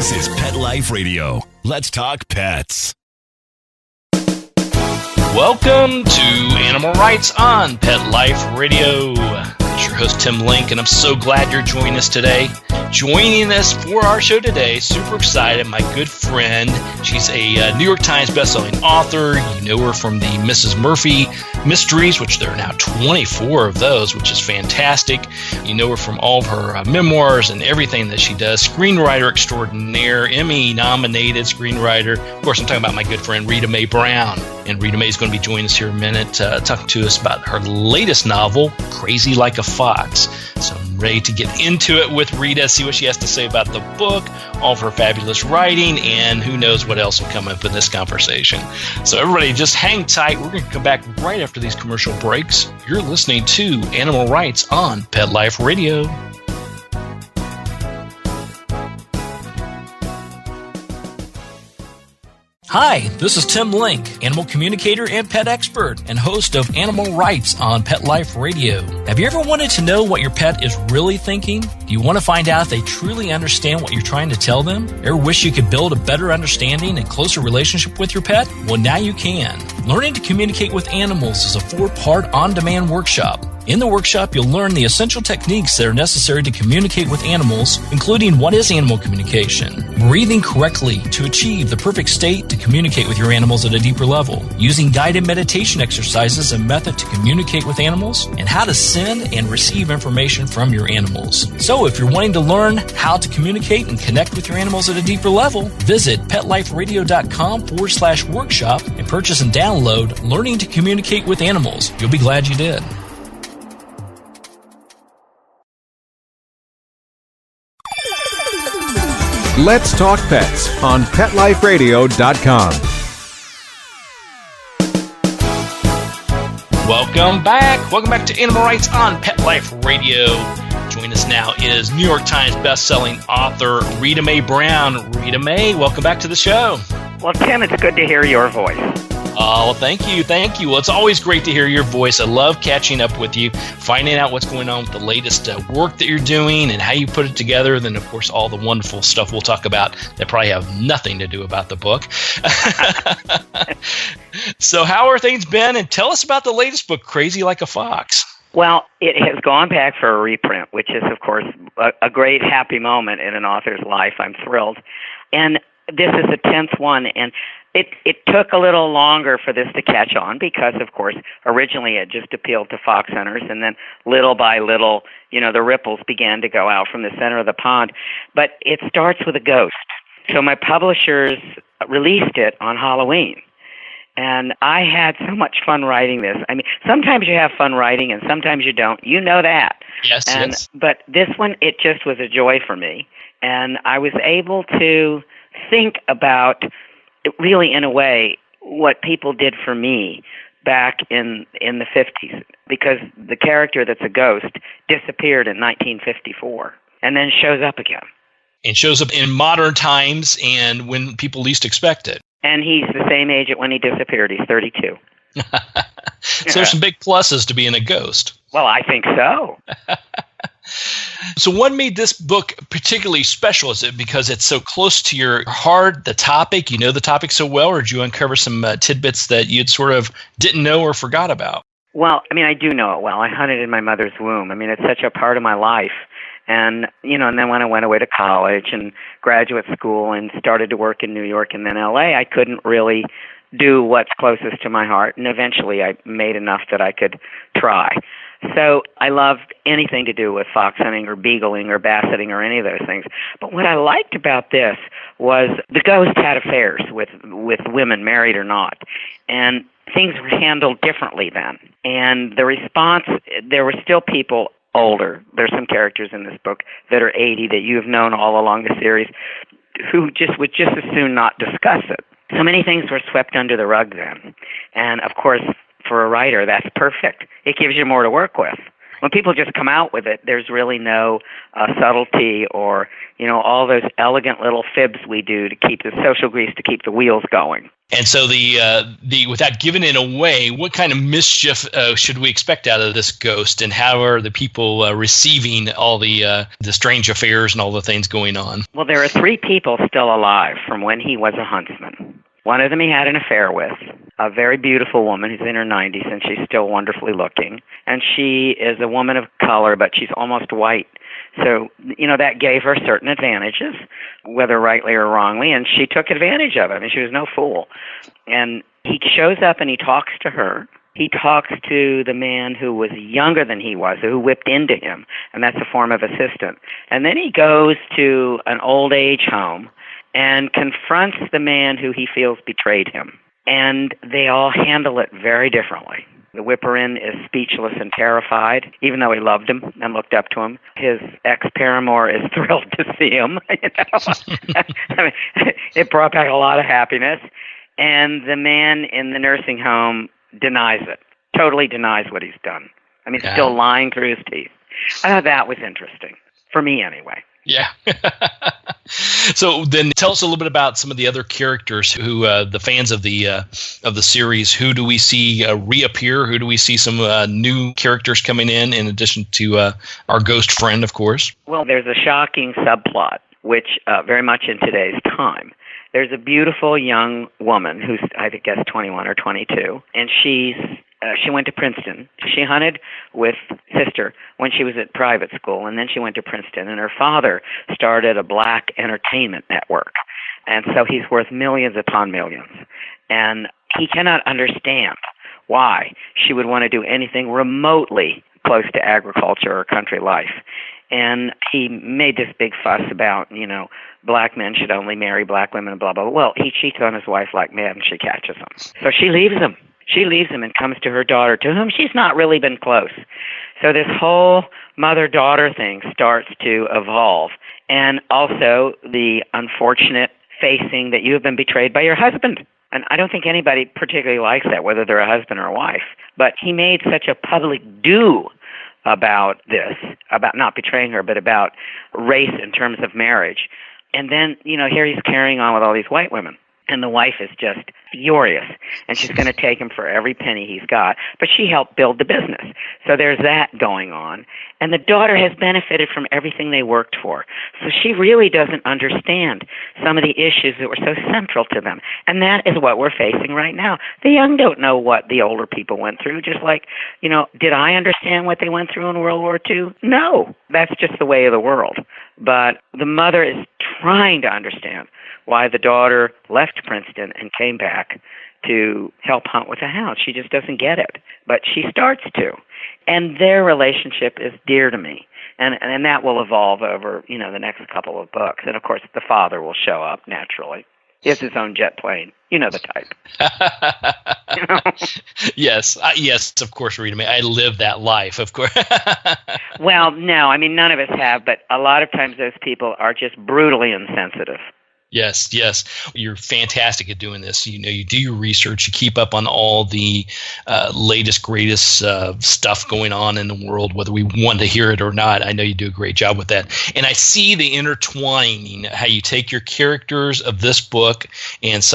This is Pet Life Radio. Let's talk pets. Welcome to Animal Rights on Pet Life Radio. It's your host, Tim Link, and I'm so glad you're joining us today. Joining us for our show today, super excited, my good friend. She's a New York Times bestselling author. You know her from the Mrs. Murphy mysteries, which there are now 24 of those, which is fantastic. You know her from all of her memoirs and everything that she does. Screenwriter extraordinaire, Emmy-nominated screenwriter. Of course, I'm talking about my good friend Rita Mae Brown. And Rita Mae is going to be joining us here in a minute, talking to us about her latest novel, Crazy Like a Fox. So I'm ready to get into it with Rita, see what she has to say about the book, all of her fabulous writing, and who knows what else will come up in this conversation. So everybody just hang tight. We're going to come back right after these commercial breaks. You're listening to Animal Rights on Pet Life Radio. Hi, this is Tim Link, animal communicator and pet expert and host of Animal Rights on Pet Life Radio. Have you ever wanted to know what your pet is really thinking? Do you want to find out if they truly understand what you're trying to tell them? Ever wish you could build a better understanding and closer relationship with your pet? Well, now you can. Learning to Communicate with Animals is a 4-part on-demand workshop. In the workshop, you'll learn the essential techniques that are necessary to communicate with animals, including what is animal communication, breathing correctly to achieve the perfect state to communicate with your animals at a deeper level, using guided meditation exercises and method to communicate with animals, and how to send and receive information from your animals. So if you're wanting to learn how to communicate and connect with your animals at a deeper level, visit petliferadio.com/workshop and purchase and download Learning to Communicate with Animals. You'll be glad you did. Let's Talk Pets on PetLifeRadio.com. Welcome back. Welcome back to Animal Rights on Pet Life Radio. Joining us now is New York Times bestselling author Rita Mae Brown. Rita Mae, welcome back to the show. Well, Tim, it's good to hear your voice. Oh, well, thank you. Thank you. Well, it's always great to hear your voice. I love catching up with you, finding out what's going on with the latest work that you're doing and how you put it together. Then, of course, all the wonderful stuff we'll talk about that probably have nothing to do about the book. So how are things been? And tell us about the latest book, Crazy Like a Fox. Well, it has gone back for a reprint, which is, of course, a great happy moment in an author's life. I'm thrilled. And this is the 10th one, and it took a little longer for this to catch on because, of course, originally it just appealed to fox hunters, and then little by little, the ripples began to go out from the center of the pond. But it starts with a ghost. So my publishers released it on Halloween, and I had so much fun writing this. I mean, sometimes you have fun writing, and sometimes you don't. You know that. Yes, yes. But this one, it just was a joy for me, and I was able to think about, really in a way, what people did for me back in the 50s, because the character that's a ghost disappeared in 1954 and then shows up again. And shows up in modern times and when people least expect it. And he's the same age when he disappeared. He's 32. So there's some big pluses to being a ghost. Well, I think so. So what made this book particularly special? Is it because it's so close to your heart, the topic? You know the topic so well, or did you uncover some tidbits that you'd sort of didn't know or forgot about? Well, I mean, I do know it well. I hunted in my mother's womb. I mean, it's such a part of my life. And, and then when I went away to college and graduate school and started to work in New York and then LA, I couldn't really do what's closest to my heart. And eventually I made enough that I could try. So I loved anything to do with fox hunting or beagling or bassetting or any of those things. But what I liked about this was the ghost had affairs with women, married or not. And things were handled differently then. And the response, there were still people older. There's some characters in this book that are 80 that you've known all along the series who would just as soon not discuss it. So many things were swept under the rug then. And, of course, for a writer, that's perfect. It gives you more to work with. When people just come out with it, there's really no subtlety or, all those elegant little fibs we do to keep the social grease, to keep the wheels going. And so the without giving it away, what kind of mischief should we expect out of this ghost, and how are the people receiving all the strange affairs and all the things going on? Well, there are 3 people still alive from when he was a huntsman. One of them he had an affair with, a very beautiful woman who's in her 90s, and she's still wonderfully looking. And she is a woman of color, but she's almost white. So, that gave her certain advantages, whether rightly or wrongly, and she took advantage of it. I mean, she was no fool. And he shows up and he talks to her. He talks to the man who was younger than he was, who whipped into him, and that's a form of assistant. And then he goes to an old age home and confronts the man who he feels betrayed him. And they all handle it very differently. The whipper-in is speechless and terrified, even though he loved him and looked up to him. His ex-paramour is thrilled to see him. I mean, it brought back a lot of happiness. And the man in the nursing home denies it, totally denies what he's done. I mean, still lying through his teeth. I thought that was interesting, for me anyway. Yeah. So then tell us a little bit about some of the other characters who, the fans of the series, who do we see reappear? Who do we see some new characters coming in addition to our ghost friend, of course? Well, there's a shocking subplot, which very much in today's time. There's a beautiful young woman who's, I guess, 21 or 22, and she went to Princeton. She hunted with sister when she was at private school, and then she went to Princeton, and her father started a black entertainment network. And so he's worth millions upon millions. And he cannot understand why she would want to do anything remotely close to agriculture or country life. And he made this big fuss about, black men should only marry black women, blah, blah, blah. Well, he cheats on his wife like mad, and she catches him. So she leaves him. She leaves him and comes to her daughter, to whom she's not really been close. So this whole mother-daughter thing starts to evolve. And also the unfortunate facing that you have been betrayed by your husband. And I don't think anybody particularly likes that, whether they're a husband or a wife. But he made such a public do about this, about not betraying her, but about race in terms of marriage. And then, here he's carrying on with all these white women. And the wife is just furious, and she's going to take him for every penny he's got. But she helped build the business. So there's that going on. And the daughter has benefited from everything they worked for. So she really doesn't understand some of the issues that were so central to them. And that is what we're facing right now. The young don't know what the older people went through. Just like, did I understand what they went through in World War II? No. That's just the way of the world. But the mother is trying to understand why the daughter left Princeton and came back to help hunt with a hound. She just doesn't get it. But she starts to. And their relationship is dear to me. And that will evolve over, the next couple of books. And, of course, the father will show up, naturally. He has his own jet plane. You know the type. Yes, of course, Rita Mae. I live that life, of course. Well, no, I mean, none of us have, but a lot of times those people are just brutally insensitive. Yes. You're fantastic at doing this. You do your research. You keep up on all the latest, greatest stuff going on in the world, whether we want to hear it or not. I know you do a great job with that. And I see the intertwining, how you take your characters of this book and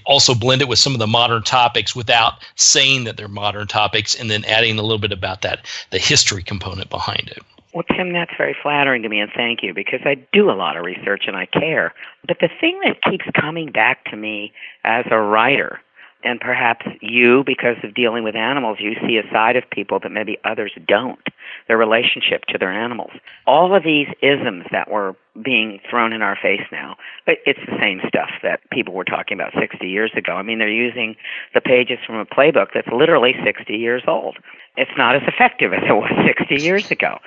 also blend it with some of the modern topics without saying that they're modern topics, and then adding a little bit about that, the history component behind it. Well, Tim, that's very flattering to me, and thank you, because I do a lot of research and I care. But the thing that keeps coming back to me as a writer, and perhaps you, because of dealing with animals, you see a side of people that maybe others don't, their relationship to their animals. All of these isms that were being thrown in our face now, but it's the same stuff that people were talking about 60 years ago. I mean, they're using the pages from a playbook that's literally 60 years old. It's not as effective as it was 60 years ago,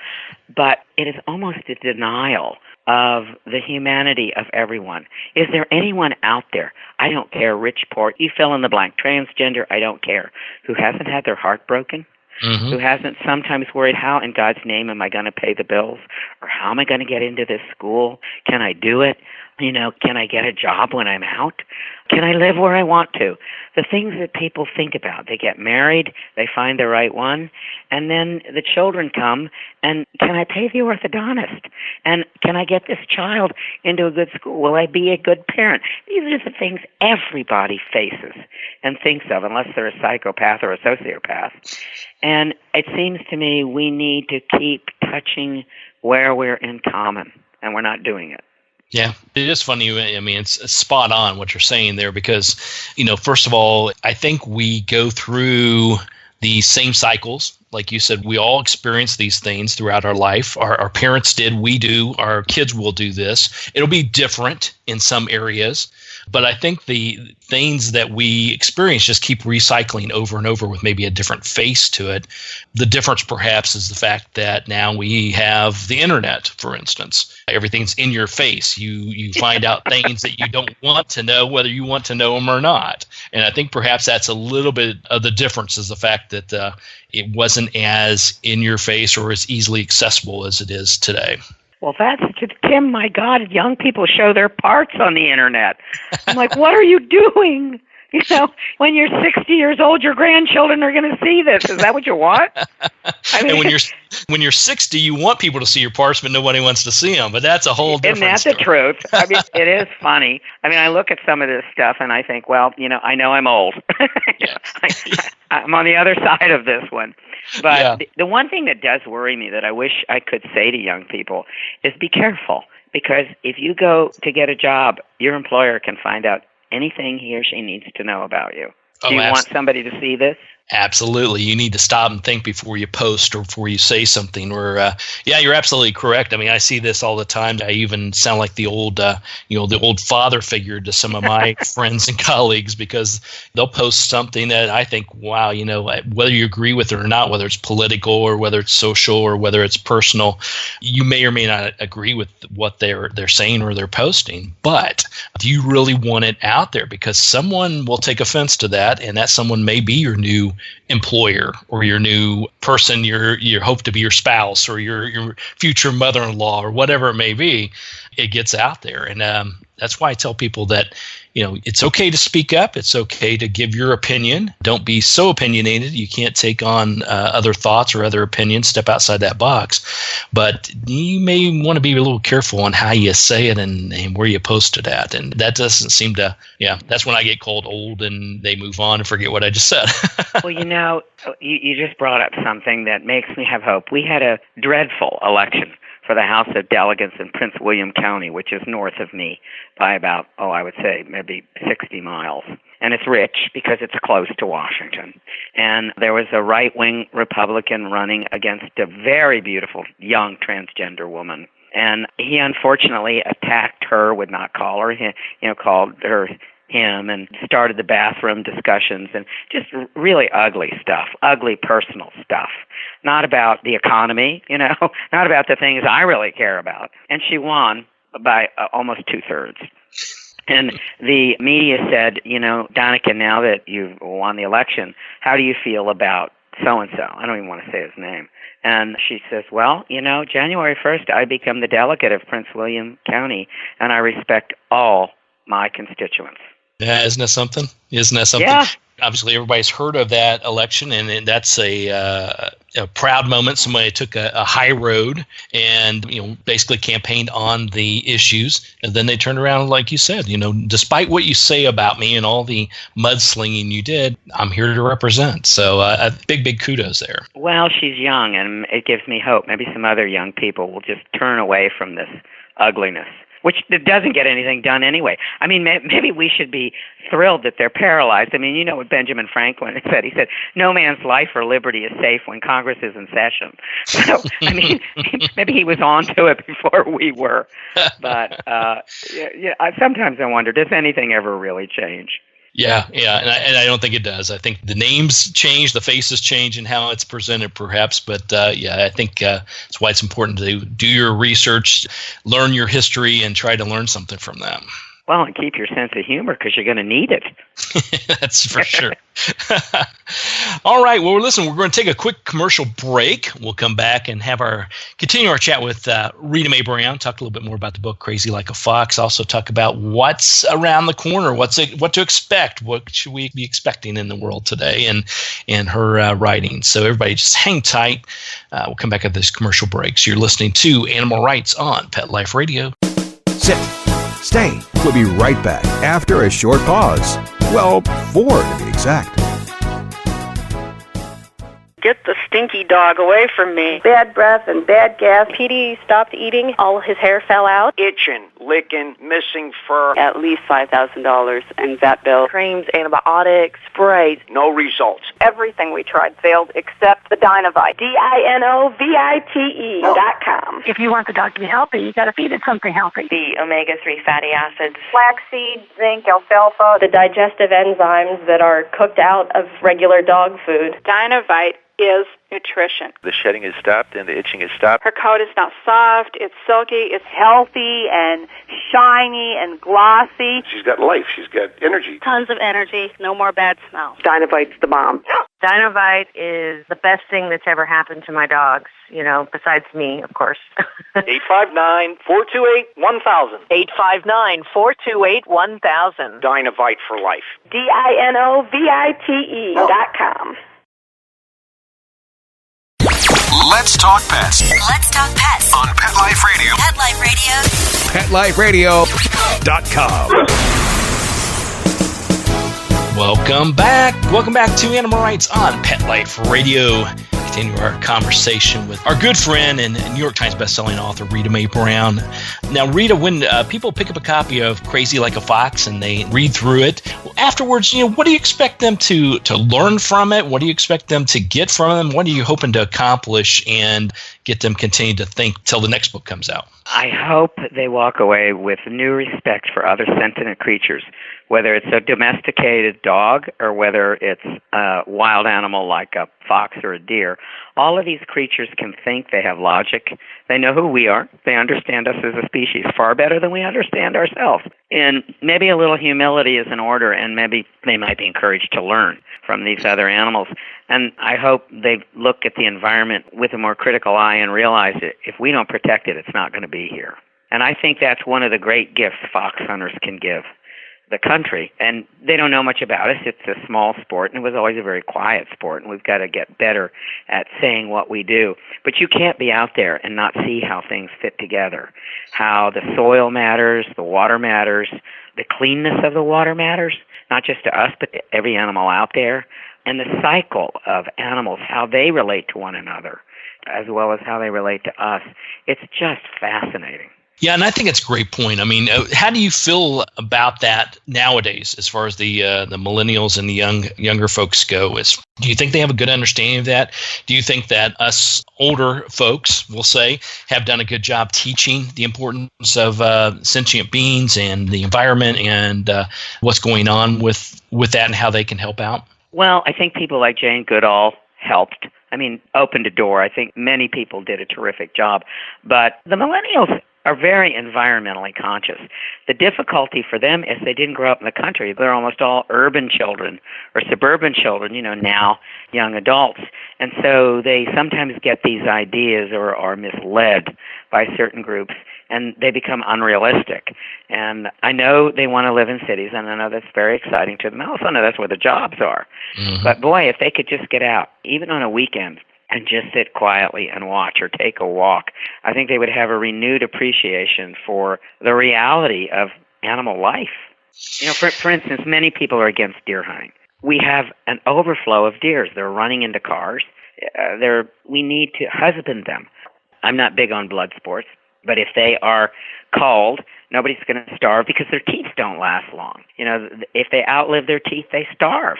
but it is almost a denial of the humanity of everyone. Is there anyone out there, I don't care, rich, poor, you fill in the blank, transgender, I don't care, who hasn't had their heart broken? Mm-hmm. Who hasn't sometimes worried, how in God's name am I going to pay the bills? Or how am I going to get into this school? Can I do it? Can I get a job when I'm out? Can I live where I want to? The things that people think about. They get married, they find the right one, and then the children come, and can I pay the orthodontist? And can I get this child into a good school? Will I be a good parent? These are the things everybody faces and thinks of, unless they're a psychopath or a sociopath. And it seems to me we need to keep touching where we're in common, and we're not doing it. Yeah, it is funny. I mean, it's spot on what you're saying there because, first of all, I think we go through these same cycles. Like you said, we all experience these things throughout our life. Our parents did, we do, our kids will do this. It'll be different in some areas, but I think the things that we experience just keep recycling over and over with maybe a different face to it. The difference perhaps is the fact that now we have the internet, for instance. Everything's in your face. You find out things that you don't want to know, whether you want to know them or not. And I think perhaps that's a little bit of the difference, is the fact that it wasn't as in your face or as easily accessible as it is today. Well, that's just, Tim, my God, young people show their parts on the internet. I'm like, what are you doing? When you're 60 years old, your grandchildren are going to see this. Is that what you want? I mean, and when you're 60, you want people to see your parts, but nobody wants to see them. But that's a whole different story. Isn't that the truth? I mean, it is funny. I mean, I look at some of this stuff and I think, well, I know I'm old. Yeah. I'm on the other side of this one. But the one thing that does worry me that I wish I could say to young people is be careful. Because if you go to get a job, your employer can find out anything he or she needs to know about you. Do you want somebody to see this? Absolutely. You need to stop and think before you post or before you say something. Or, you're absolutely correct. I mean, I see this all the time. I even sound like the old father figure to some of my friends and colleagues, because they'll post something that I think, wow, whether you agree with it or not, whether it's political or whether it's social or whether it's personal, you may or may not agree with what they're saying or they're posting. But do you really want it out there? Because someone will take offense to that, and that someone may be your new employer or your new person, you hope to be your spouse or your future mother-in-law or whatever it may be. It gets out there, and that's why I tell people that it's okay to speak up. It's okay to give your opinion. Don't be so opinionated. You can't take on other thoughts or other opinions. Step outside that box. But you may want to be a little careful on how you say it and where you post it at. And that doesn't seem to, that's when I get called old and they move on and forget what I just said. Well, you just brought up something that makes me have hope. We had a dreadful election for the House of Delegates in Prince William County, which is north of me by about, I would say maybe 60 miles. And it's rich because it's close to Washington. And there was a right-wing Republican running against a very beautiful young transgender woman. And he unfortunately attacked her, would not call her, called her him, and started the bathroom discussions and just really ugly stuff, ugly personal stuff, not about the economy, not about the things I really care about. And she won by almost 2/3. And the media said, Donica, now that you've won the election, how do you feel about so-and-so? I don't even want to say his name. And she says, well, January 1st, I become the delegate of Prince William County, and I respect all my constituents. Yeah, isn't that something? Yeah. Obviously, everybody's heard of that election, and that's a proud moment. Somebody took a high road and basically campaigned on the issues, and then they turned around, like you said, despite what you say about me and all the mudslinging you did, I'm here to represent. So big kudos there. Well, she's young, and it gives me hope. Maybe some other young people will just turn away from this ugliness, which doesn't get anything done anyway. I mean, maybe we should be thrilled that they're paralyzed. I mean, what Benjamin Franklin said. He said, no man's life or liberty is safe when Congress is in session. So, I mean, maybe he was on to it before we were. But sometimes I wonder, does anything ever really change? Yeah, and I don't think it does. I think the names change, the faces change, and how it's presented, perhaps. But I think that's why it's important to do your research, learn your history, and try to learn something from them. Well, and keep your sense of humor because you're going to need it. That's for sure. All right. Well, listen, we're going to take a quick commercial break. We'll come back and continue our chat with Rita Mae Brown, talk a little bit more about the book Crazy Like a Fox, also talk about what's around the corner, what to expect, what should we be expecting in the world today, and her writing. So everybody just hang tight. We'll come back at this commercial break. So you're listening to Animal Rights on Pet Life Radio. Sit. Stay. We'll be right back after a short pause. Well, 4 to be exact. Get the stinky dog away from me. Bad breath and bad gas. Petey stopped eating. All his hair fell out. Itching, licking, missing fur. At least $5,000 in vet bill. Creams, antibiotics, sprays. No results. Everything we tried failed except the Dinovite. DINOVITE.com. If you want the dog to be healthy, you got to feed it something healthy. The omega-3 fatty acids. Flaxseed, zinc, alfalfa. The digestive enzymes that are cooked out of regular dog food. Dinovite is nutrition. The shedding is stopped and the itching is stopped. Her coat is now soft, it's silky, it's healthy and shiny and glossy. She's got life, she's got energy. Tons of energy, no more bad smell. Dinovite's the bomb. Dinovite is the best thing that's ever happened to my dogs, besides me, of course. 859-428-1000. 859-428-1000. Dinovite for life. DINOVITE.com. Let's talk pets Let's talk pets on Pet Life Radio. Pet Life Radio. PetLifeRadio.com. Welcome back. Welcome back to Animal Rights on Pet Life Radio. Continue our conversation with our good friend and New York Times bestselling author Rita Mae Brown. Now, Rita, when people pick up a copy of Crazy Like a Fox and they read through it, afterwards, what do you expect them to learn from it? What do you expect them to get from them? What are you hoping to accomplish and get them continue to think till the next book comes out? I hope they walk away with new respect for other sentient creatures, whether it's a domesticated dog or whether it's a wild animal like a fox or a deer. All of these creatures can think, they have logic, they know who we are, they understand us as a species far better than we understand ourselves. And maybe a little humility is in order, and maybe they might be encouraged to learn from these other animals. And I hope they look at the environment with a more critical eye and realize that if we don't protect it, it's not going to be here. And I think that's one of the great gifts fox hunters can give the country. And they don't know much about us. It's a small sport, and it was always a very quiet sport, and we've got to get better at saying what we do. But you can't be out there and not see how things fit together, how the soil matters, the water matters, the cleanness of the water matters, not just to us, but to every animal out there, and the cycle of animals, how they relate to one another, as well as how they relate to us. It's just fascinating. Yeah, and I think it's a great point. I mean, how do you feel about that nowadays as far as the millennials and the younger folks go? Do you think they have a good understanding of that? Do you think that us older folks, we'll say, have done a good job teaching the importance of sentient beings and the environment and what's going on with that and how they can help out? Well, I think people like Jane Goodall helped. Opened a door. I think many people did a terrific job. But the millennials are very environmentally conscious. The difficulty for them is they didn't grow up in the country. They're almost all urban children or suburban children, now young adults. And so they sometimes get these ideas or are misled by certain groups, and they become unrealistic. And I know they want to live in cities, and I know that's very exciting to them. I also know that's where the jobs are. Mm-hmm. But boy, if they could just get out, even on a weekend, and just sit quietly and watch or take a walk, I think they would have a renewed appreciation for the reality of animal life. For instance, many people are against deer hunting. We have an overflow of deers. They're running into cars. We need to husband them. I'm not big on blood sports, but if they are culled, nobody's going to starve because their teeth don't last long. If they outlive their teeth, they starve.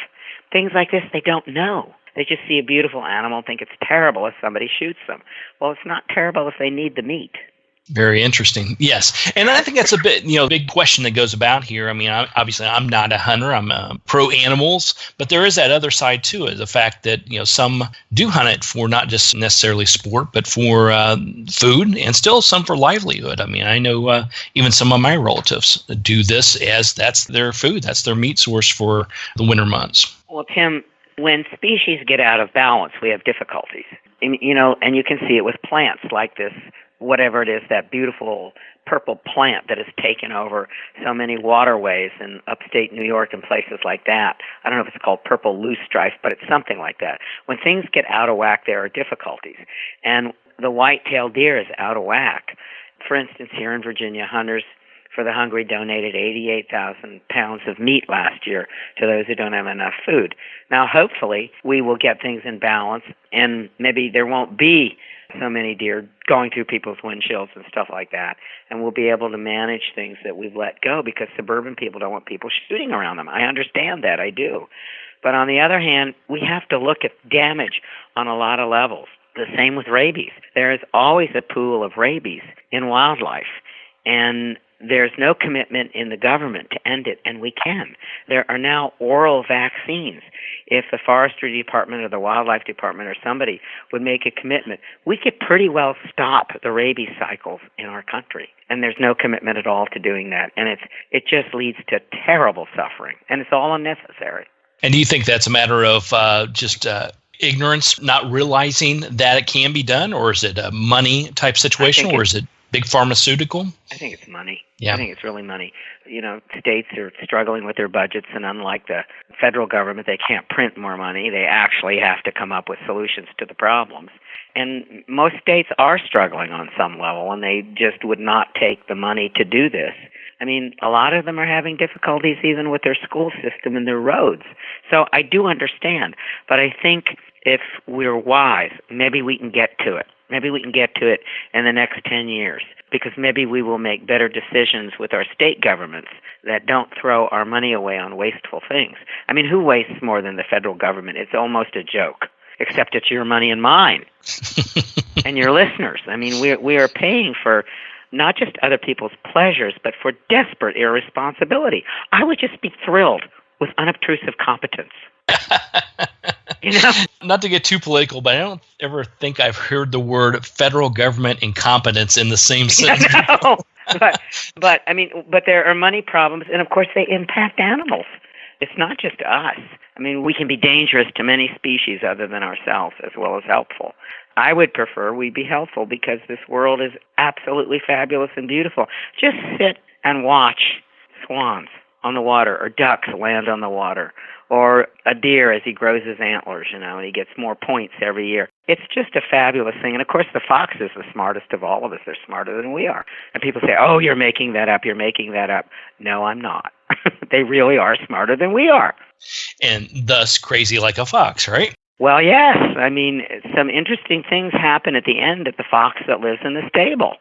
Things like this, they don't know. They just see a beautiful animal and think it's terrible if somebody shoots them. Well, it's not terrible if they need the meat. Very interesting. Yes. And I think that's a bit, big question that goes about here. I mean, obviously I'm not a hunter. I'm pro animals, but there is that other side to it. The fact that, some do hunt it for not just necessarily sport, but for food, and still some for livelihood. I mean, I know even some of my relatives do this as that's their food. That's their meat source for the winter months. Well, Tim, when species get out of balance, we have difficulties. And you can see it with plants like this, whatever it is, that beautiful purple plant that has taken over so many waterways in upstate New York and places like that. I don't know if it's called purple loosestrife, but it's something like that. When things get out of whack, there are difficulties. And the white-tailed deer is out of whack. For instance, here in Virginia, Hunters for the Hungry donated 88,000 pounds of meat last year to those who don't have enough food. Now, hopefully, we will get things in balance, and maybe there won't be so many deer going through people's windshields and stuff like that, and we'll be able to manage things that we've let go, because suburban people don't want people shooting around them. I understand that, I do. But on the other hand, we have to look at damage on a lot of levels. The same with rabies. There is always a pool of rabies in wildlife, and there's no commitment in the government to end it, and we can. There are now oral vaccines. If the Forestry Department or the Wildlife Department or somebody would make a commitment, we could pretty well stop the rabies cycles in our country. And there's no commitment at all to doing that. And it just leads to terrible suffering, and it's all unnecessary. And do you think that's a matter of just ignorance, not realizing that it can be done, or is it a money type situation, or is it big pharmaceutical? I think it's money. Yeah. I think it's really money. States are struggling with their budgets, and unlike the federal government, they can't print more money. They actually have to come up with solutions to the problems. And most states are struggling on some level, and they just would not take the money to do this. I mean, a lot of them are having difficulties even with their school system and their roads. So I do understand, but I think if we're wise, maybe we can get to it. Maybe we can get to it in the next 10 years, because maybe we will make better decisions with our state governments that don't throw our money away on wasteful things. I mean, who wastes more than the federal government? It's almost a joke, except it's your money and mine and your listeners. I mean, we are paying for not just other people's pleasures, but for desperate irresponsibility. I would just be thrilled with unobtrusive competence. Not to get too political, but I don't ever think I've heard the word federal government incompetence in the same sentence. No, but there are money problems, and of course they impact animals. It's not just us. I mean, we can be dangerous to many species other than ourselves, as well as helpful. I would prefer we be helpful, because this world is absolutely fabulous and beautiful. Just sit and watch swans on the water, or ducks land on the water, or a deer as he grows his antlers, and he gets more points every year. It's just a fabulous thing. And of course, the fox is the smartest of all of us. They're smarter than we are. And people say, oh, you're making that up. You're making that up. No, I'm not. They really are smarter than we are. And thus crazy like a fox, right? Well, yes. I mean, some interesting things happen at the end of the fox that lives in the stable,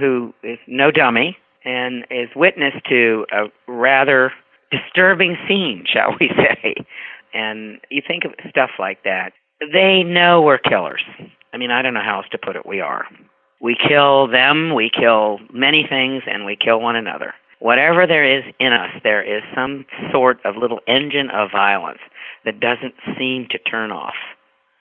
who is no dummy and is witness to a rather disturbing scene, shall we say. And you think of stuff like that. They know we're killers. I mean, I don't know how else to put it. We are. We kill them, we kill many things, and we kill one another. Whatever there is in us, there is some sort of little engine of violence that doesn't seem to turn off.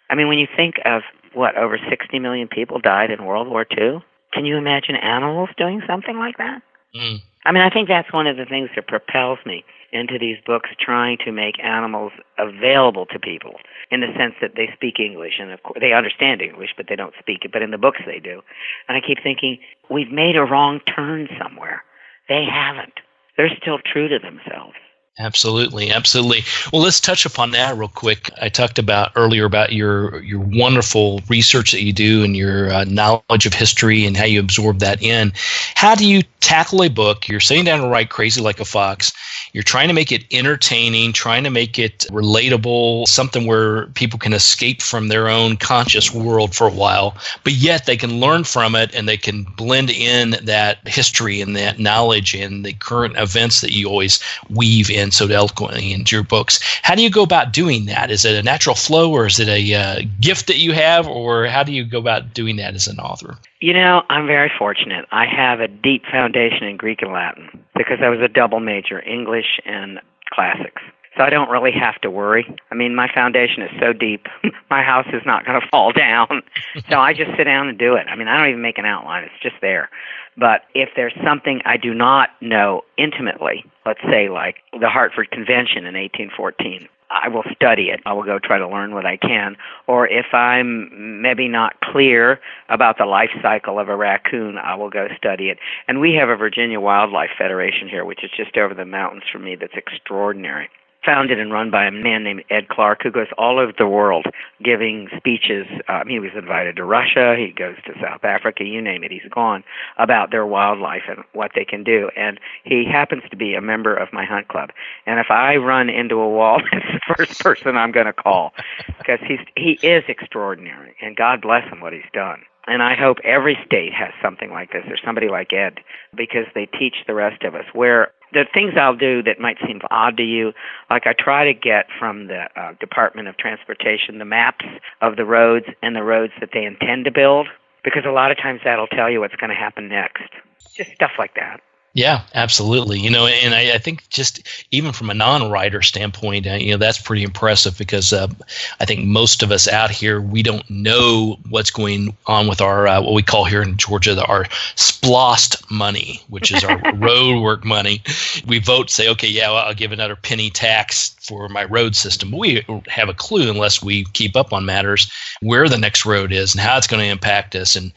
I mean, when you think of, over 60 million people died in World War II, can you imagine animals doing something like that? Mm. I mean, I think that's one of the things that propels me into these books, trying to make animals available to people in the sense that they speak English, and of course they understand English, but they don't speak it, but in the books they do. And I keep thinking, we've made a wrong turn somewhere. They haven't. They're still true to themselves. Absolutely, absolutely. Well, let's touch upon that real quick. I talked about earlier about your wonderful research that you do and your knowledge of history and how you absorb that in. How do you tackle a book? You're sitting down to write Crazy Like a Fox. You're trying to make it entertaining, trying to make it relatable, something where people can escape from their own conscious world for a while, but yet they can learn from it and they can blend in that history and that knowledge and the current events that you always weave in so eloquently into your books. How do you go about doing that? Is it a natural flow, or is it a gift that you have, or how do you go about doing that as an author? You know, I'm very fortunate. I have a deep foundation in Greek and Latin because I was a double major, English and classics. So I don't really have to worry. I mean, my foundation is so deep, my house is not going to fall down. So I just sit down and do it. I mean, I don't even make an outline. It's just there. But if there's something I do not know intimately, let's say like the Hartford Convention in 1814, I will study it. I will go try to learn what I can. Or if I'm maybe not clear about the life cycle of a raccoon, I will go study it. And we have a Virginia Wildlife Federation here, which is just over the mountains from me, that's extraordinary. Founded and run by a man named Ed Clark, who goes all over the world giving speeches. He was invited to Russia. He goes to South Africa. You name it, he's gone, about their wildlife and what they can do. And he happens to be a member of my hunt club. And if I run into a wall, it's the first person I'm going to call, because he is extraordinary. And God bless him what he's done. And I hope every state has something like this, or somebody like Ed, because they teach the rest of us. Where the things I'll do that might seem odd to you, like I try to get from the Department of Transportation the maps of the roads and the roads that they intend to build, because a lot of times that'll tell you what's going to happen next. Just stuff like that. Yeah, absolutely. And I think just even from a non-writer standpoint, that's pretty impressive, because I think most of us out here, we don't know what's going on with our what we call here in Georgia our SPLOST money, which is our road work money. We vote, say, okay, yeah, well, I'll give another penny tax for my road system. But we don't have a clue, unless we keep up on matters, where the next road is and how it's going to impact us. And,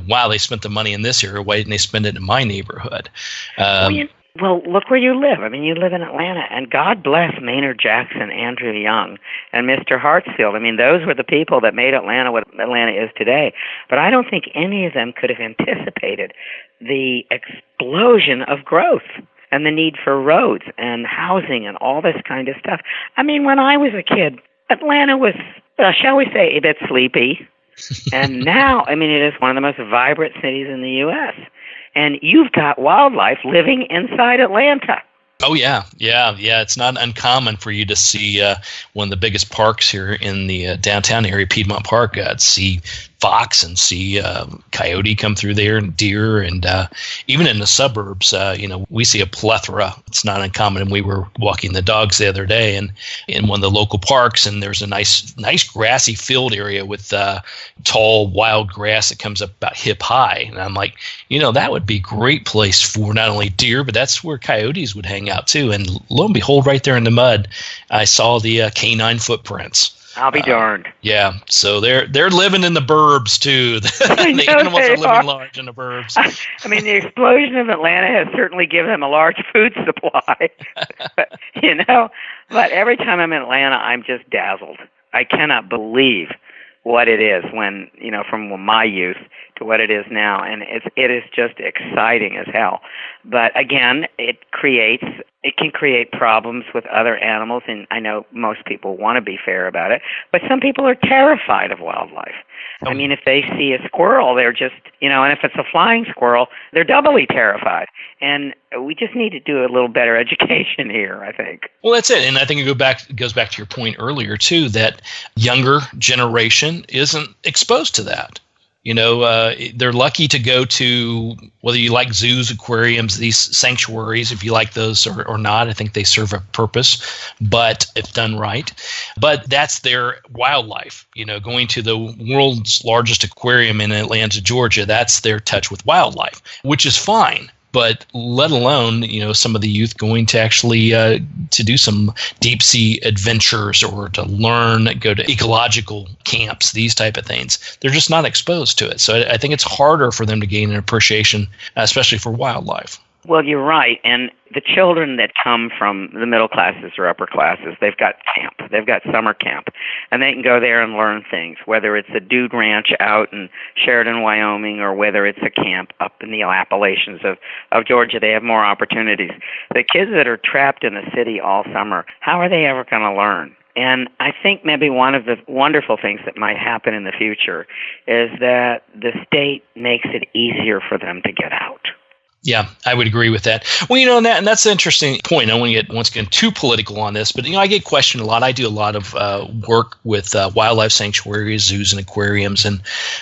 wow, they spent the money in this area. Why didn't they spend it in my neighborhood? Well, look where you live. I mean, you live in Atlanta, and God bless Maynard Jackson, Andrew Young, and Mr. Hartsfield. I mean, those were the people that made Atlanta what Atlanta is today. But I don't think any of them could have anticipated the explosion of growth and the need for roads and housing and all this kind of stuff. I mean, when I was a kid, Atlanta was, shall we say, a bit sleepy. And now, I mean, it is one of the most vibrant cities in the U.S., and you've got wildlife living inside Atlanta. Oh, yeah. It's not uncommon for you to see one of the biggest parks here in the downtown area, Piedmont Park, see fox and see coyote come through there, and deer, and even in the suburbs, we see a plethora. It's not uncommon. And we were walking the dogs the other day, and in one of the local parks, and there's a nice grassy field area with tall wild grass that comes up about hip high. And I'm like, that would be a great place for not only deer, but that's where coyotes would hang out too. And lo and behold, right there in the mud, I saw the canine footprints. I'll be darned. Yeah, so they're living in the burbs too. The animals are living large in the burbs. I mean, the explosion of Atlanta has certainly given them a large food supply. But every time I'm in Atlanta, I'm just dazzled. I cannot believe what it is when, from my youth to what it is now, and it is just exciting as hell. But again, it can create problems with other animals, and I know most people want to be fair about it, but some people are terrified of wildlife. I mean, if they see a squirrel, they're just, and if it's a flying squirrel, they're doubly terrified. And we just need to do a little better education here, I think. Well, that's it. And I think it goes back to your point earlier, too, that younger generation isn't exposed to that. They're lucky to go to, whether you like zoos, aquariums, these sanctuaries, if you like those or not, I think they serve a purpose, but if done right. But that's their wildlife. Going to the world's largest aquarium in Atlanta, Georgia, that's their touch with wildlife, which is fine. But let alone, some of the youth going to actually to do some deep sea adventures or to learn, go to ecological camps, these type of things. They're just not exposed to it. So I think it's harder for them to gain an appreciation, especially for wildlife. Well, you're right. And the children that come from the middle classes or upper classes, they've got camp. They've got summer camp. And they can go there and learn things, whether it's a dude ranch out in Sheridan, Wyoming, or whether it's a camp up in the Appalachians of Georgia. They have more opportunities. The kids that are trapped in the city all summer, how are they ever going to learn? And I think maybe one of the wonderful things that might happen in the future is that the state makes it easier for them to get out. Yeah, I would agree with that. Well, and that's an interesting point. I don't want to get, once again, too political on this, but, I get questioned a lot. I do a lot of work with wildlife sanctuaries, zoos, and aquariums, and,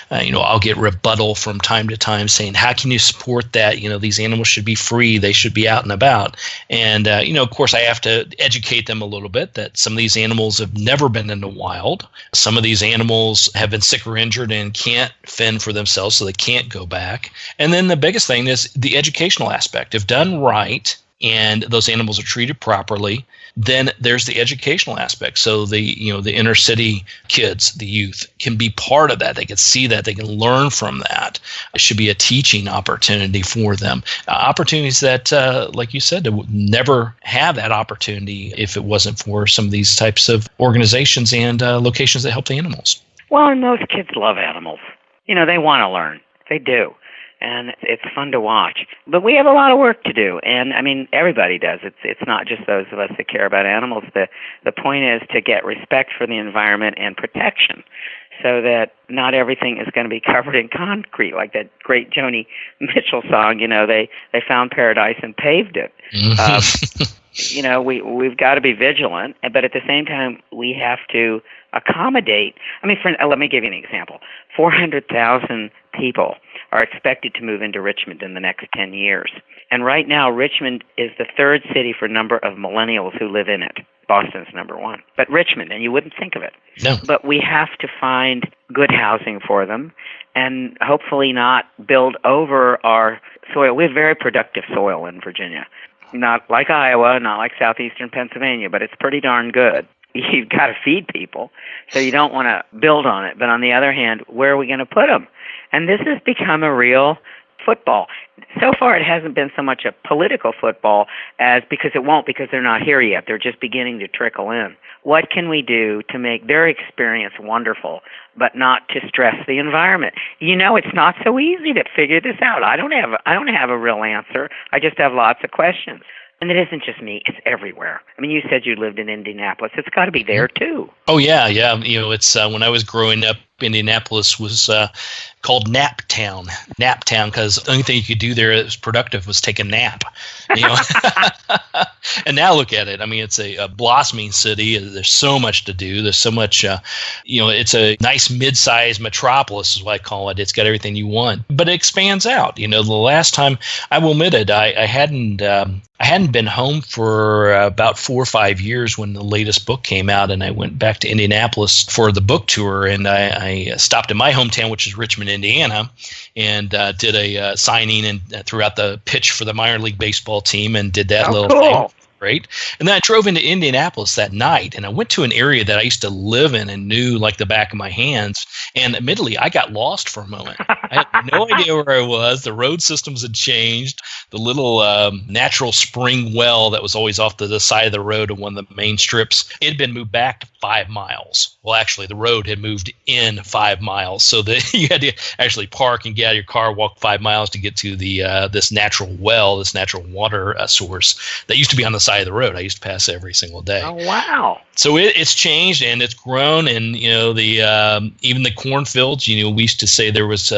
I'll get rebuttal from time to time saying, how can you support that? These animals should be free. They should be out and about. And, of course, I have to educate them a little bit that some of these animals have never been in the wild. Some of these animals have been sick or injured and can't fend for themselves, so they can't go back. And then the biggest thing is the educational aspect. If done right and those animals are treated properly, then there's the educational aspect. So the inner city kids, the youth, can be part of that. They can see that. They can learn from that. It should be a teaching opportunity for them. Opportunities that, like you said, would never have that opportunity if it wasn't for some of these types of organizations and locations that help the animals. Well, and those kids love animals. They want to learn. They do. And it's fun to watch. But we have a lot of work to do. And, everybody does. It's not just those of us that care about animals. The point is to get respect for the environment and protection so that not everything is going to be covered in concrete, like that great Joni Mitchell song, they found paradise and paved it. We've got to be vigilant, but at the same time, we have to accommodate. Let me give you an example. 400,000 people are expected to move into Richmond in the next 10 years. And right now, Richmond is the third city for number of millennials who live in it. Boston's number one. But Richmond, and you wouldn't think of it. No. But we have to find good housing for them and hopefully not build over our soil. We have very productive soil in Virginia. Not like Iowa, not like southeastern Pennsylvania, but it's pretty darn good. You've got to feed people, so you don't want to build on it. But on the other hand, where are we going to put them? And this has become a real football. So far, it hasn't been so much a political football as because they're not here yet. They're just beginning to trickle in. What can we do to make their experience wonderful, but not to stress the environment? It's not so easy to figure this out. I don't have a real answer. I just have lots of questions. And it isn't just me, it's everywhere. You said you lived in Indianapolis. It's got to be there, too. Oh, yeah. It's when I was growing up, Indianapolis was called Nap Town, because the only thing you could do there that was productive was take a nap. And now look at it. It's a blossoming city. There's so much to do. There's so much, it's a nice mid-sized metropolis is what I call it. It's got everything you want, but it expands out. The last time, I will admit it, I hadn't been home for about 4 or 5 years when the latest book came out, and I went back to Indianapolis for the book tour, and I stopped in my hometown, which is Richmond, Indiana, and did a signing and threw out the pitch for the minor league baseball team and did that little thing. Right. And then I drove into Indianapolis that night, and I went to an area that I used to live in and knew like the back of my hands. And admittedly, I got lost for a moment. I had no idea where I was. The road systems had changed. The little natural spring well that was always off to the side of the road on one of the main strips, it had been moved back to 5 miles. Well, actually, the road had moved in 5 miles, so that you had to actually park and get out of your car, walk 5 miles to get to the this natural well, this natural water source that used to be on the side of the road. I used to pass every single day. Oh, wow. So it's changed and it's grown, and the even the cornfields. We used to say there was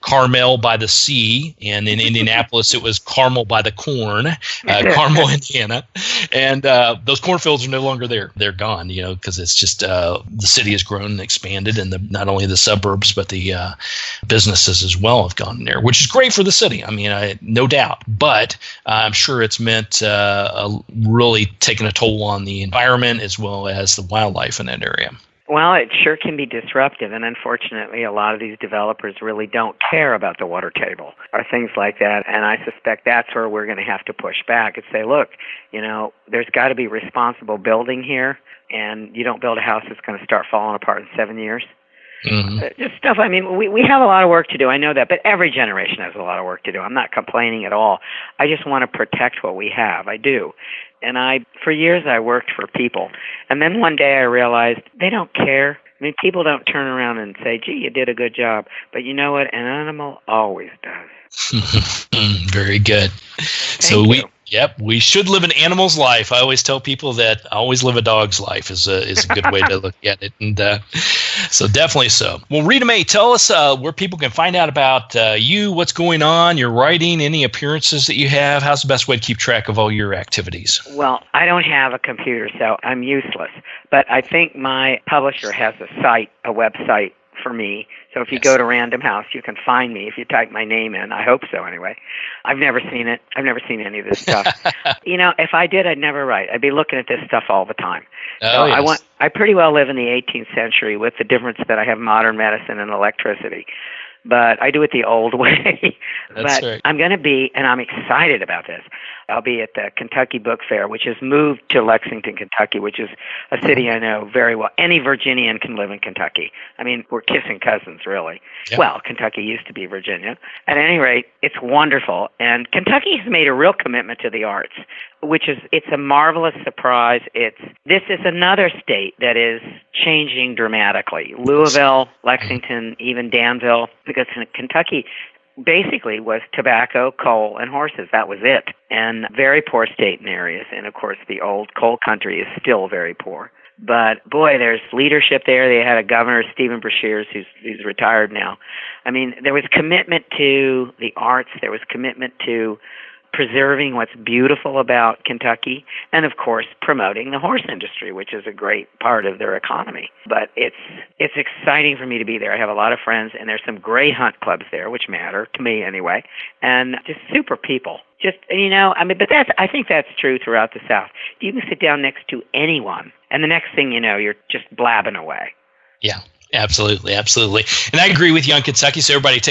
Carmel by the sea, and in Indianapolis it was Carmel by the corn, Carmel, Indiana, and those cornfields are no longer there. They're gone, because it's just the city has grown and expanded, and not only the suburbs but the businesses as well have gone there, which is great for the city. No doubt, but I'm sure it's meant really taking a toll on the environment as well as the wildlife in that area. Well, it sure can be disruptive, and unfortunately a lot of these developers really don't care about the water table or things like that, and I suspect that's where we're going to have to push back and say, look, there's got to be responsible building here, and you don't build a house that's going to start falling apart in 7 years. Mm-hmm. Just stuff. We have a lot of work to do. I know that, but every generation has a lot of work to do. I'm not complaining at all. I just want to protect what we have. I do. And for years, I worked for people. And then one day I realized they don't care. People don't turn around and say, gee, you did a good job. But you know what? An animal always does. Very good. Thank you. Yep, we should live an animal's life. I always tell people that always live a dog's life is a good way to look at it. And so definitely so. Well, Rita Mae, tell us where people can find out about you, what's going on, your writing, any appearances that you have. How's the best way to keep track of all your activities? Well, I don't have a computer, so I'm useless. But I think my publisher has a website for me. So if you go to Random House, you can find me if you type my name in. I hope so anyway. I've never seen it. I've never seen any of this stuff. If I did, I'd never write. I'd be looking at this stuff all the time. I pretty well live in the 18th century with the difference that I have modern medicine and electricity. But I do it the old way. That's right. I'm going to be, and I'm excited about this, I'll be at the Kentucky Book Fair, which has moved to Lexington, Kentucky, which is a city I know very well. Any Virginian can live in Kentucky. I mean, we're kissing cousins, really. Yeah. Well, Kentucky used to be Virginia. At any rate, it's wonderful. And Kentucky has made a real commitment to the arts, it's a marvelous surprise. This is another state that is changing dramatically. Louisville, Lexington, even Danville, because Kentucky basically was tobacco, coal, and horses. That was it. And very poor state in areas. And, of course, the old coal country is still very poor. But, boy, there's leadership there. They had a governor, Stephen Brashears, who's retired now. I mean, there was commitment to the arts. There was commitment to preserving what's beautiful about Kentucky, and of course promoting the horse industry, which is a great part of their economy. But it's exciting for me to be there. I have a lot of friends, and there's some great hunt clubs there, which matter to me anyway, and just super people. I think that's true throughout the South. You can sit down next to anyone, and the next thing you know, you're just blabbing away. Yeah. Absolutely. And I agree with you on Kentucky. So everybody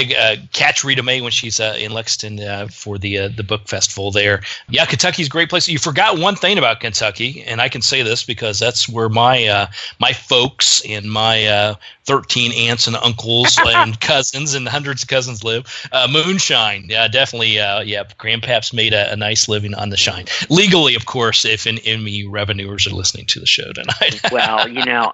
catch Rita Mae when she's in Lexington for the book festival there. Yeah, Kentucky's a great place. You forgot one thing about Kentucky, and I can say this because that's where my folks and my 13 aunts and uncles and cousins and hundreds of cousins live. Moonshine. Yeah, definitely. Grandpaps made a nice living on the shine. Legally, of course, if any revenuers are listening to the show tonight. Well,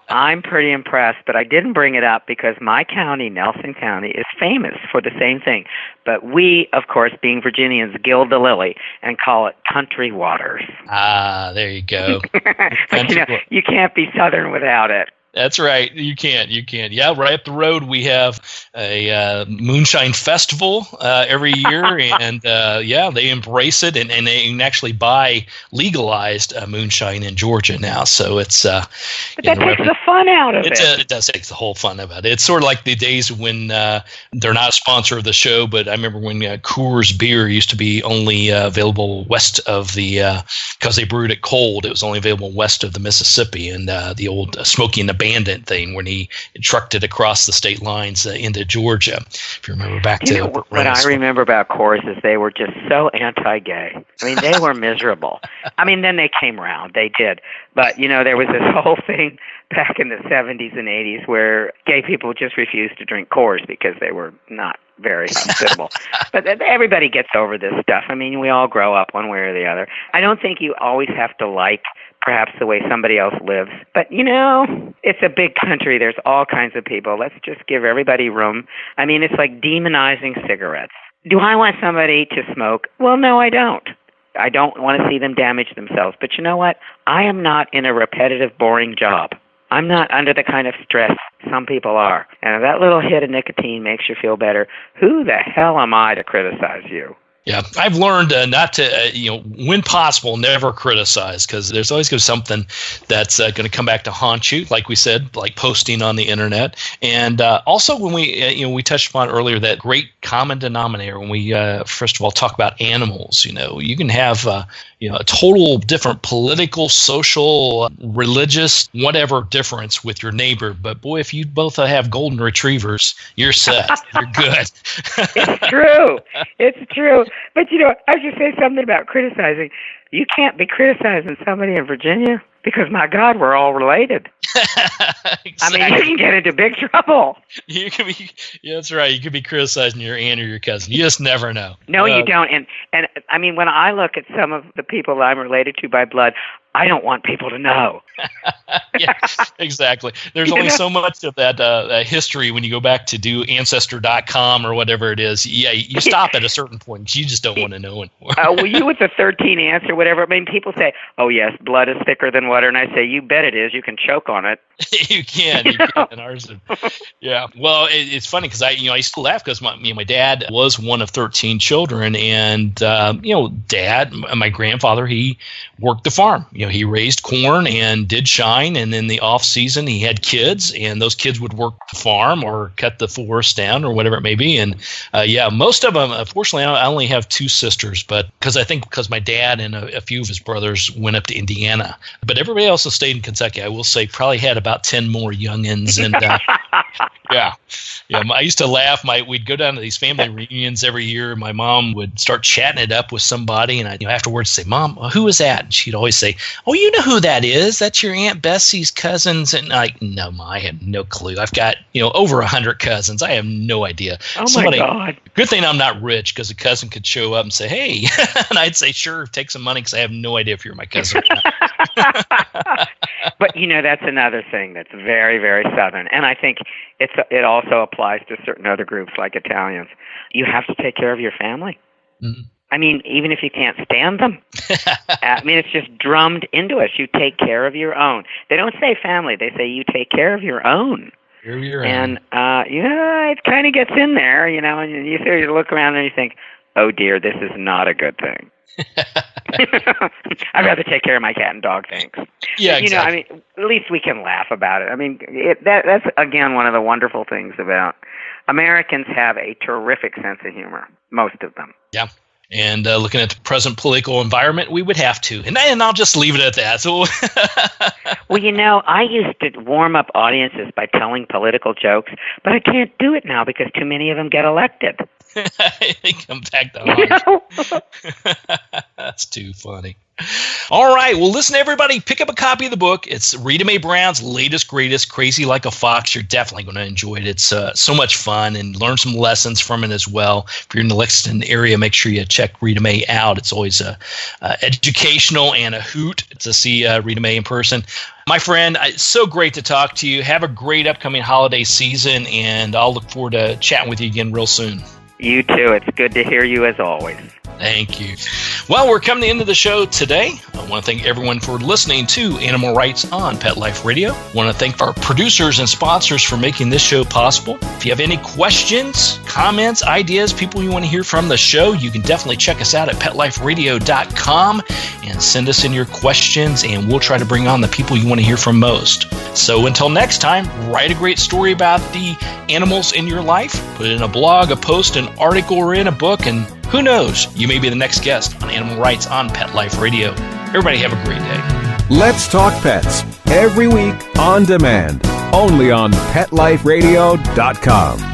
I'm pretty impressed, but I didn't bring it up because my county, Nelson County, is famous for the same thing. But we, of course, being Virginians, gild the lily and call it country waters. Ah, there you go. But, you can't be Southern without it. That's right. You can't. Yeah, right up the road we have a moonshine festival every year, and they embrace it, and they can actually buy legalized moonshine in Georgia now. So it's but that takes the fun out of it. It does take the whole fun about it. It's sort of like the days when they're not a sponsor of the show, but I remember when Coors beer used to be only available west of because they brewed it cold. It was only available west of the Mississippi, and the old Smokey and the Bandit thing when he trucked it across the state lines into Georgia. If you remember back to what I remember about Coors is they were just so anti-gay. I mean, they were miserable. I mean, then they came around. They did. But, there was this whole thing back in the 70s and 80s where gay people just refused to drink Coors because they were not very hospitable. But everybody gets over this stuff. I mean, we all grow up one way or the other. I don't think you always have to like perhaps the way somebody else lives. But, it's a big country. There's all kinds of people. Let's just give everybody room. I mean, it's like demonizing cigarettes. Do I want somebody to smoke? Well, no, I don't. I don't want to see them damage themselves. But you know what? I am not in a repetitive, boring job. I'm not under the kind of stress some people are. And if that little hit of nicotine makes you feel better, who the hell am I to criticize you? Yeah, I've learned not to, when possible, never criticize, because there's always going to be something that's going to come back to haunt you, like we said, like posting on the internet. And also when we touched upon earlier that great common denominator, when we, first of all, talk about animals, you can have, a total different political, social, religious, whatever difference with your neighbor. But boy, if you both have golden retrievers, you're set. You're good. It's true. But, I was just say something about criticizing. You can't be criticizing somebody in Virginia. Because, my God, we're all related. Exactly. I mean, you can get into big trouble. You could be, yeah, that's right. You could be criticizing your aunt or your cousin. You just never know. No, you don't. And I mean, when I look at some of the people I'm related to by blood, I don't want people to know. Yeah, exactly. There's only so much of that history when you go back to do Ancestor.com or whatever it is. Yeah, you stop at a certain point. You just don't want to know anymore. Well, you with the 13 ants or whatever. I mean, people say, "Oh yes, blood is thicker than water," and I say, "You bet it is. You can choke on it." You can. And ours, yeah. Well, it's funny because I used to laugh because my dad was one of 13 children, and Dad, my grandfather, he worked the farm. He raised corn and did shine, and in the off season he had kids, and those kids would work the farm or cut the forest down or whatever it may be. And most of them, unfortunately, I only have 2 sisters, but because my dad and a few of his brothers went up to Indiana, but everybody else has stayed in Kentucky. I will say probably had about 10 more youngins, and yeah. I used to laugh. We'd go down to these family reunions every year. My mom would start chatting it up with somebody, and I'd afterwards say, "Mom, who is that?" And she'd always say, "Oh, you know who that is? That's your Aunt Bessie's cousins." And no, Ma, I had no clue. I've got over 100 cousins. I have no idea. Oh my God! Good thing I'm not rich, because a cousin could show up and say, "Hey," and I'd say, "Sure, take some money," because I have no idea if you're my cousin or not. But that's another thing that's very, very Southern, and I think it also applies to certain other groups like Italians. You have to take care of your family. Mm-hmm. I mean, even if you can't stand them. I mean, it's just drummed into us. You take care of your own. They don't say family. They say you take care of your own. And, it kind of gets in there, and you sort of look around and you think, oh, dear, this is not a good thing. I'd rather take care of my cat and dog, thanks. Yeah, exactly. I mean, at least we can laugh about it. I mean, that's, again, one of the wonderful things about Americans have a terrific sense of humor, most of them. Yeah. And looking at the present political environment, we would have to. And I'll just leave it at that. So, well, I used to warm up audiences by telling political jokes, but I can't do it now because too many of them get elected. They come back to haunt. That's too funny. All right. Well, listen, everybody, pick up a copy of the book. It's Rita Mae Brown's latest, greatest, Crazy Like a Fox. You're definitely going to enjoy it. It's so much fun, and learn some lessons from it as well. If you're in the Lexington area, make sure you check Rita Mae out. It's always educational and a hoot to see Rita Mae in person. My friend, it's so great to talk to you. Have a great upcoming holiday season, and I'll look forward to chatting with you again real soon. You too. It's good to hear you as always. Thank you. Well, we're coming to the end of the show today. I want to thank everyone for listening to Animal Rights on Pet Life Radio. I want to thank our producers and sponsors for making this show possible. If you have any questions, comments, ideas, people you want to hear from the show, you can definitely check us out at PetLifeRadio.com and send us in your questions, and we'll try to bring on the people you want to hear from most. So until next time, write a great story about the animals in your life, put it in a blog, a post, an article, or in a book, and who knows, you may be the next guest on Animal Rights on Pet Life Radio. Everybody have a great day. Let's Talk Pets, every week on demand, only on PetLifeRadio.com.